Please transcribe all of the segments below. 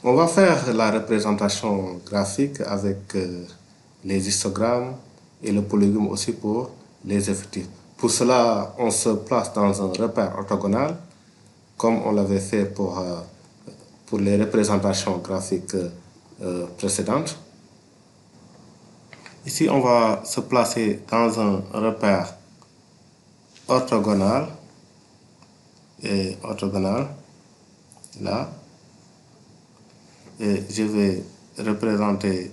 On va faire la représentation graphique avec les histogrammes et le polygone aussi pour les effectifs. Pour cela, on se place dans un repère orthogonal, comme on l'avait fait pour les représentations graphiques précédentes. Ici, on va se placer dans un repère orthogonal et orthogonal, là. Et je vais représenter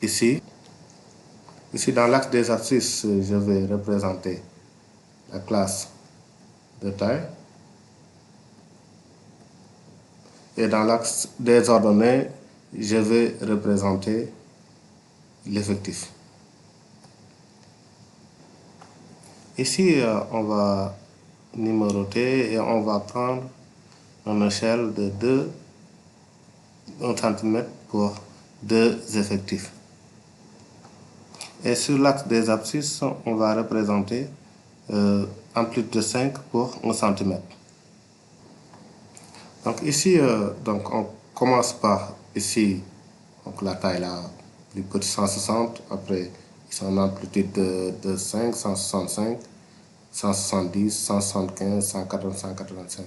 ici. Ici, dans l'axe des abscisses, je vais représenter la classe de taille. Et dans l'axe des ordonnées, je vais représenter l'effectif. Ici, on va numéroter et on va prendre une échelle de 1 cm pour 2 effectifs. Et sur l'axe des abscisses, on va représenter amplitude de 5 pour 1 cm. Donc ici, on commence par ici, donc la taille là, plus petit 160, après ils ont une amplitude de 5, 165, 170, 175, 180, 185,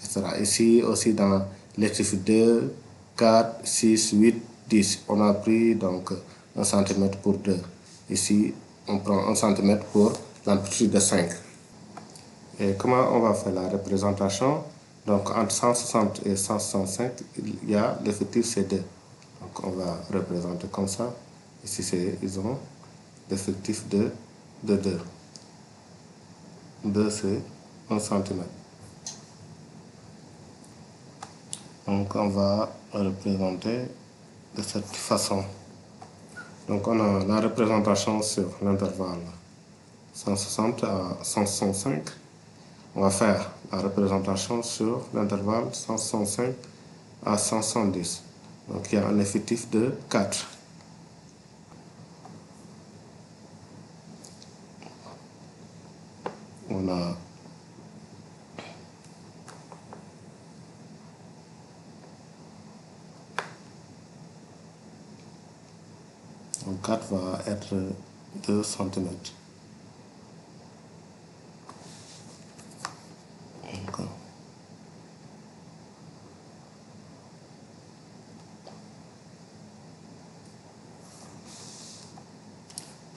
etc. Ici aussi dans l'exercice 2, 4, 6, 8, 10, on a pris donc 1 cm pour 2. Ici, on prend 1 cm pour l'amplitude de 5. Et comment on va faire la représentation? Donc entre 160 et 165, il y a l'effectif C2. Donc on va représenter comme ça. Ici, ils ont l'effectif de 2. 2, c'est 1 cm. Donc on va représenter de cette façon. Donc on a la représentation sur l'intervalle 160 à 165. On va faire la représentation sur l'intervalle 165 à 170. Donc il y a un effectif de 4. On a donc 4 va être 2 cm.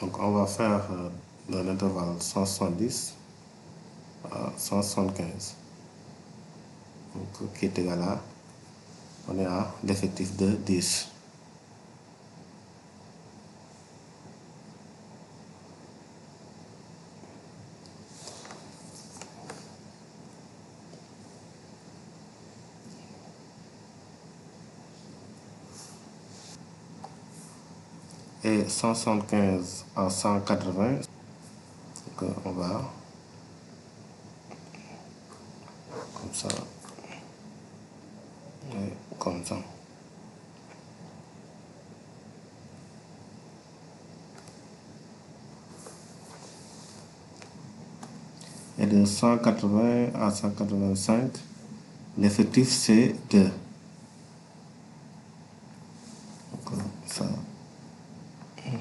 Donc on va faire dans l'intervalle 170 à 175. Donc qui est égal à, on est à l'effectif de 10. Et 175 à 180, donc on va comme ça et comme ça. Et de 180 à 185, l'effectif c'est 2. Donc ça,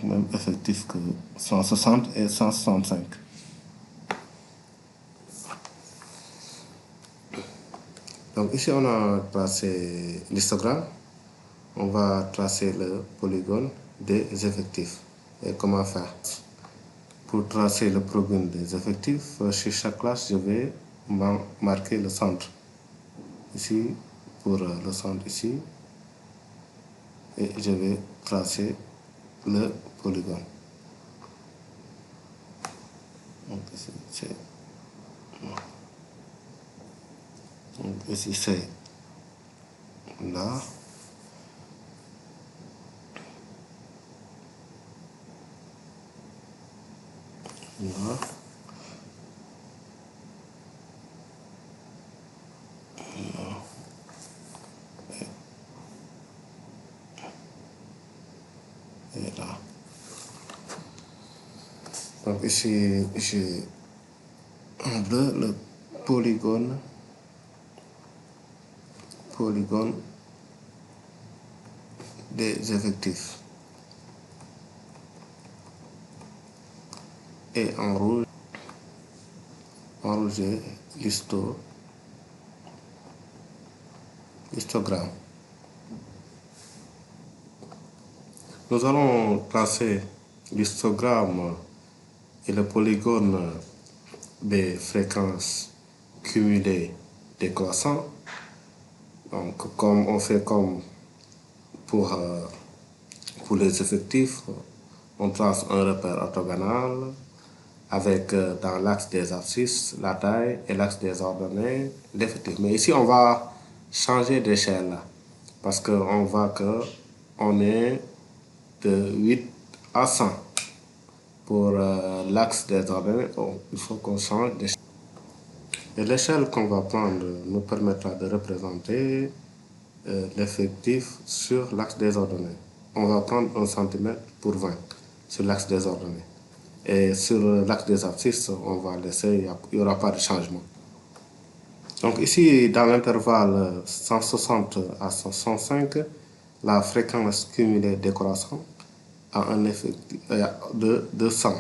même effectif que 160 et 165. Donc ici on a tracé l'histogramme. On va tracer le polygone des effectifs. Et comment faire? Pour tracer le polygone des effectifs, chez chaque classe, je vais marquer le centre. Ici, pour le centre ici. Et je vais tracer le polygone. Donc ici, c'est... Donc ici, c'est là. Là. Et là. Donc ici, j'ai en bleu le polygone des effectifs. Et en rouge, j'ai histogramme. Nous allons tracer l'histogramme et le polygone des fréquences cumulées décroissantes. Donc, comme on fait comme pour les effectifs, on trace un repère orthogonal avec dans l'axe des abscisses la taille et l'axe des ordonnées l'effectif. Mais ici, on va changer d'échelle parce qu'on voit qu'on est de 8 à 100. Pour l'axe des ordonnées, il faut qu'on change d'échelle. Et l'échelle qu'on va prendre nous permettra de représenter l'effectif sur l'axe des ordonnées. On va prendre 1 cm pour 20 sur l'axe des ordonnées. Et sur l'axe des abscisses, on va laisser, il n'y aura pas de changement. Donc ici, dans l'intervalle 160 à 165, la fréquence cumulée décroissante a un effectif de 100.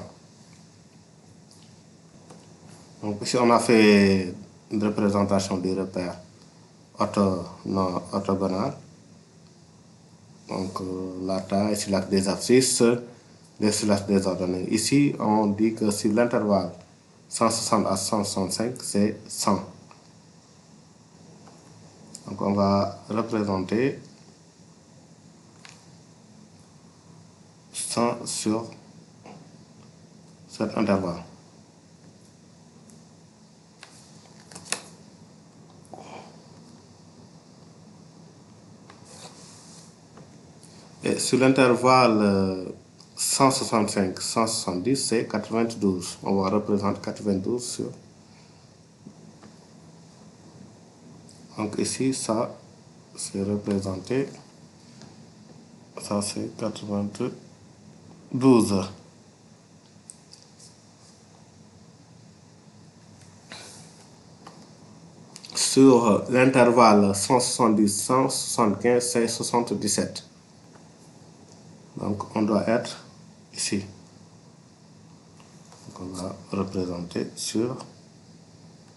Donc ici, on a fait une représentation du repère orthogonal. Donc la taille sur l'axe des abscisses, sur l'axe des ordonnées. Ici, on dit que sur l'intervalle 160 à 165, c'est 100. Donc on va représenter 100 sur cet intervalle. Et sur l'intervalle 165-170, c'est 92. On va représenter 92 sur. Donc ici, ça, c'est représenté. Ça, c'est 92. Sur l'intervalle 170-175, c'est 77. Donc on doit être ici. Donc on va représenter sur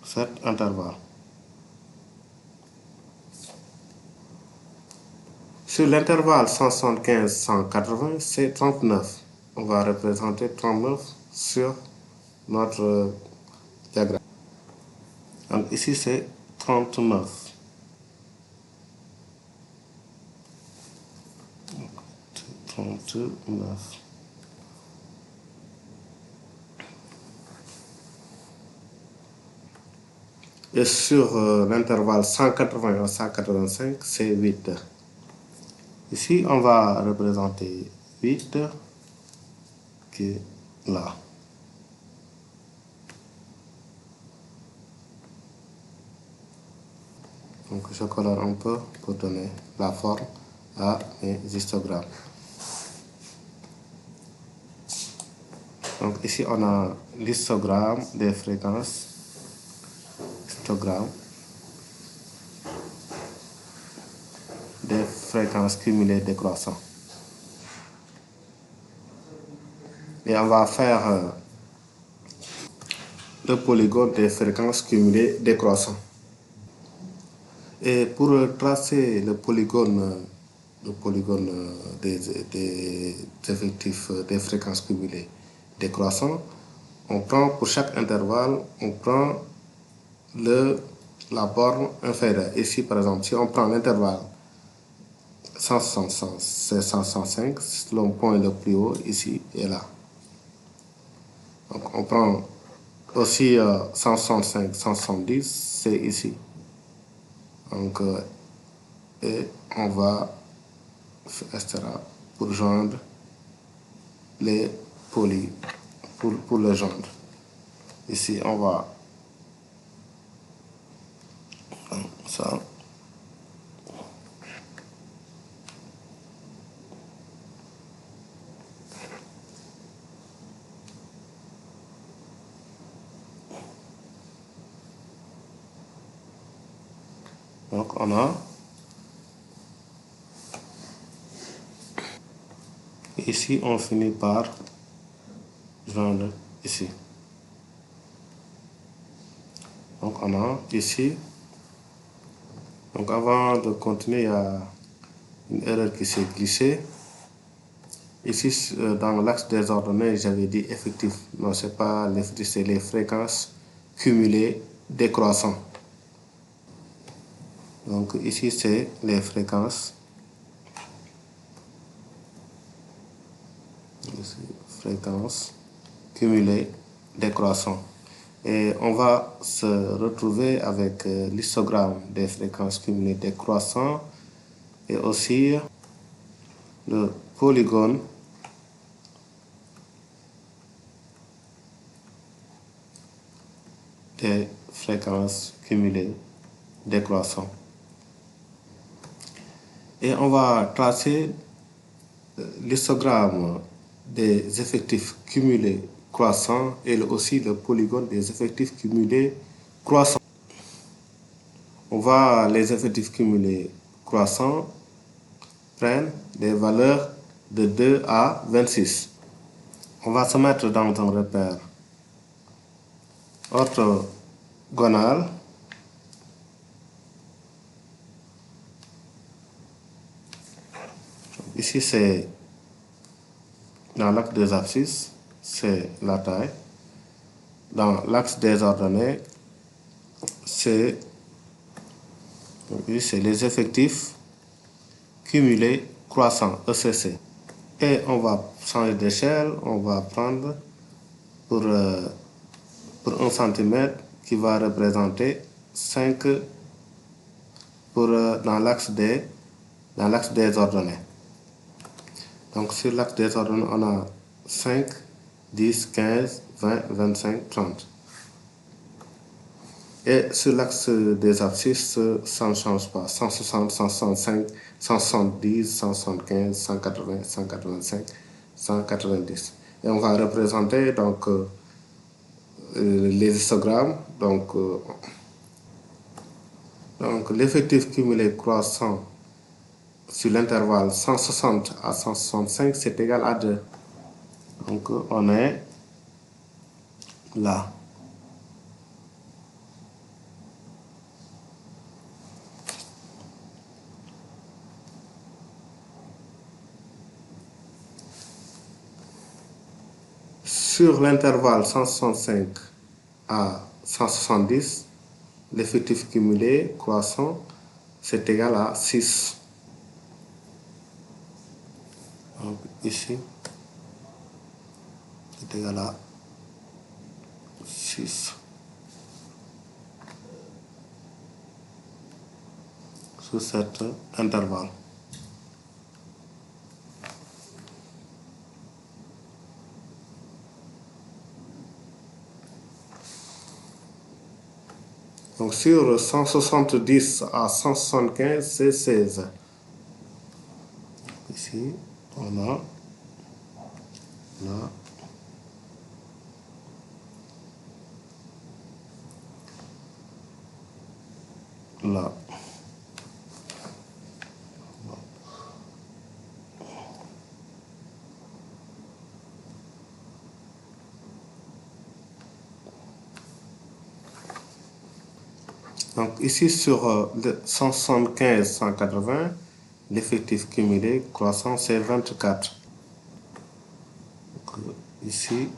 cet intervalle. Sur l'intervalle 175-180, c'est 39. On va représenter 39 sur notre diagramme. Donc ici, c'est 39. 39. Et sur l'intervalle 180 à 185, c'est 8. Ici, on va représenter 8 qui est là. Donc, je colore un peu pour donner la forme à mes histogrammes. Donc, ici, on a l'histogramme des fréquences. Histogramme des fréquences cumulées décroissantes. Et on va faire le polygone des fréquences cumulées décroissantes. Et pour tracer le polygone des effectifs des fréquences cumulées décroissantes, on prend pour chaque intervalle, on prend la borne inférieure. Ici, par exemple, si on prend l'intervalle 160, c'est 105, le point le plus haut ici et là. Donc on prend aussi 165, 170, c'est ici. Donc, et on va etc. pour joindre les poly pour le joindre. Ici, on va ça. Donc, on a ici, on finit par joindre ici. Donc on a ici, donc avant de continuer, il y a une erreur qui s'est glissée. Ici, dans l'axe des ordonnées, j'avais dit effectif. Non, c'est pas l'effectif, c'est les fréquences cumulées décroissant. Donc ici, c'est les fréquences. Ici, fréquences cumulées décroissant. Et on va se retrouver avec l'histogramme des fréquences cumulées décroissant et aussi le polygone des fréquences cumulées décroissant. Et on va tracer l'histogramme des effectifs cumulés croissants et aussi le polygone des effectifs cumulés croissants. On va, les effectifs cumulés croissants prennent des valeurs de 2 à 26. On va se mettre dans un repère orthogonal. Ici, c'est dans l'axe des abscisses, c'est la taille. Dans l'axe des ordonnées, c'est les effectifs cumulés croissants, ECC. Et on va changer d'échelle, on va prendre pour 1 cm qui va représenter 5 dans l'axe des ordonnées. Donc sur l'axe des ordonnées, on a 5, 10, 15, 20, 25, 30. Et sur l'axe des abscisses, ça ne change pas. 160, 165, 170, 175, 180, 185, 190. Et on va représenter donc les histogrammes. Donc l'effectif cumulé croissant sur l'intervalle 160 à 165, c'est égal à 2. Donc on est là. Sur l'intervalle 165 à 170, l'effectif cumulé croissant, c'est égal à 6. Donc ici, c'est égal à 6. Sur cet intervalle. Donc sur 170 à 175, c'est 16. Ici, on a là. Là. Donc ici sur 175-180, l'effectif cumulé croissant c'est 24. Donc, ici,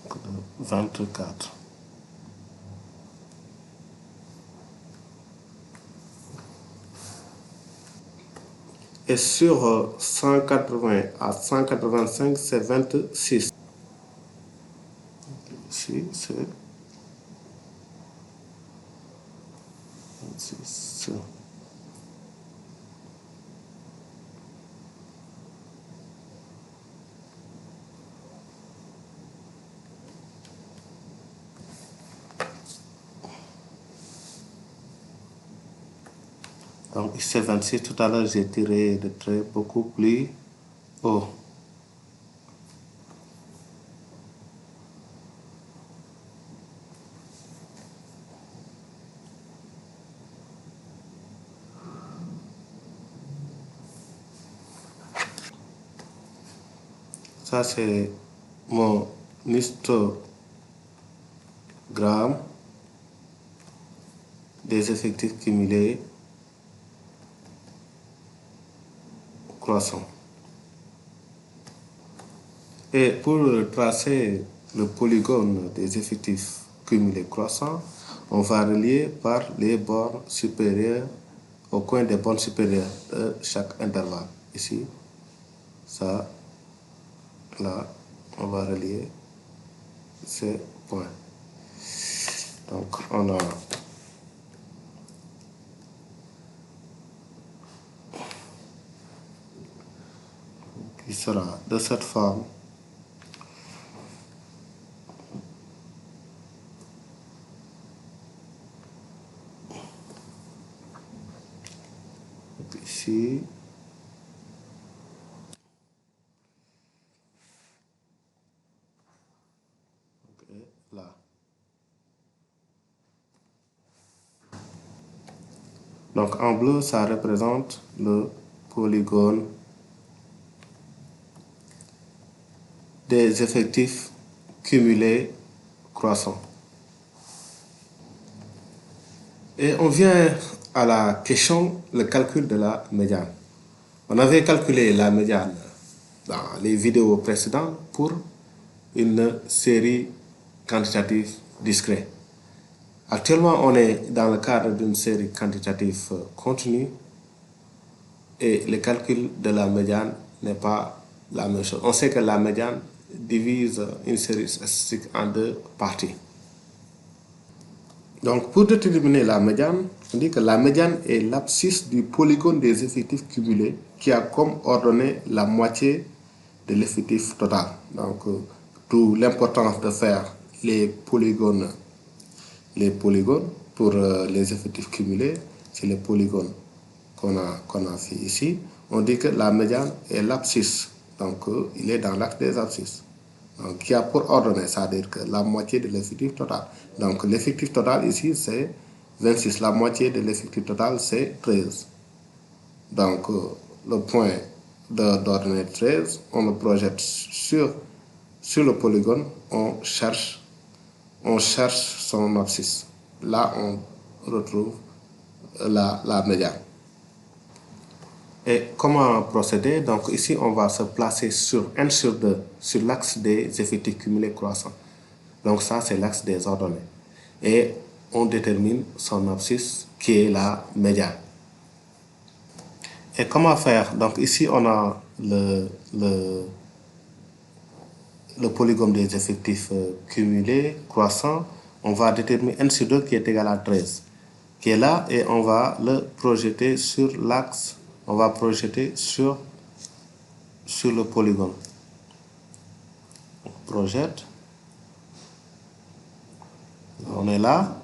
donc, 24. Et sur 180 à 185, c'est 26. Ici, c'est 26. Donc ici, c'est 26. Tout à l'heure, j'ai tiré de trait beaucoup plus haut. Ça, c'est mon histogramme des effectifs cumulés croissants. Et pour tracer le polygone des effectifs cumulés croissants, on va relier par les bornes supérieures au coin des bornes supérieures de chaque intervalle. Ici, ça, là, on va relier ces points. Donc, on a qui sera de cette forme. Ici, là. Donc en bleu, ça représente le polygone des effectifs cumulés croissants. Et on vient à la question, le calcul de la médiane. On avait calculé la médiane dans les vidéos précédentes pour une série quantitative discrète. Actuellement, on est dans le cadre d'une série quantitative continue et le calcul de la médiane n'est pas la même chose. On sait que la médiane divise une série statistique en deux parties. Donc, pour déterminer la médiane, on dit que la médiane est l'abscisse du polygone des effectifs cumulés qui a comme ordonnée la moitié de l'effectif total. Donc, d'où l'importance de faire les polygones pour les effectifs cumulés. C'est les polygones qu'on a fait ici. On dit que la médiane est l'abscisse. Donc, il est dans l'axe des abscisses. Donc, qui a pour ordonnée, c'est-à-dire que la moitié de l'effectif total. Donc, l'effectif total ici, c'est 26. La moitié de l'effectif total, c'est 13. Donc, le point d'ordonnée 13, on le projette sur le polygone, on cherche son abscisse. Là, on retrouve la médiane. Et comment procéder? Donc ici, on va se placer sur n sur 2, sur l'axe des effectifs cumulés croissants. Donc ça, c'est l'axe des ordonnées. Et on détermine son abscisse qui est la médiane. Et comment faire? Donc ici, on a le polygone des effectifs cumulés croissants. On va déterminer n sur 2 qui est égal à 13, qui est là, et on va le projeter sur l'axe. On va projeter sur le polygone. On projette. On est là,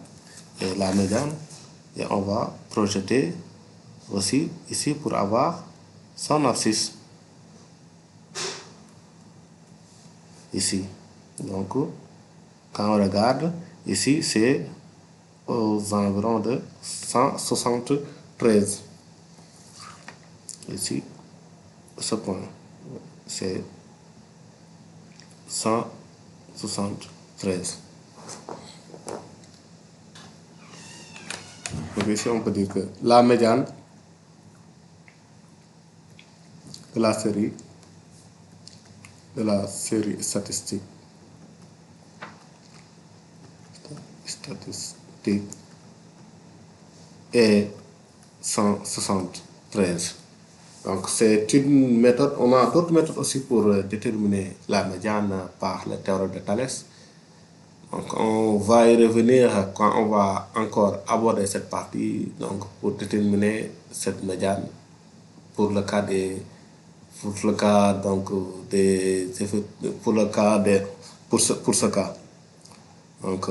et la médiane, et on va projeter aussi ici pour avoir son abscisse. Ici. Donc, quand on regarde, ici, c'est aux environs de 173. Ici, ce point, c'est 173. Donc ici, on peut dire que la médiane de la série statistique est 173. Donc c'est une méthode. On a d'autres méthodes aussi pour déterminer la médiane par le théorème de Thalès. Donc on va y revenir quand on va encore aborder cette partie, donc pour déterminer cette médiane pour le cas des pour ce cas. Donc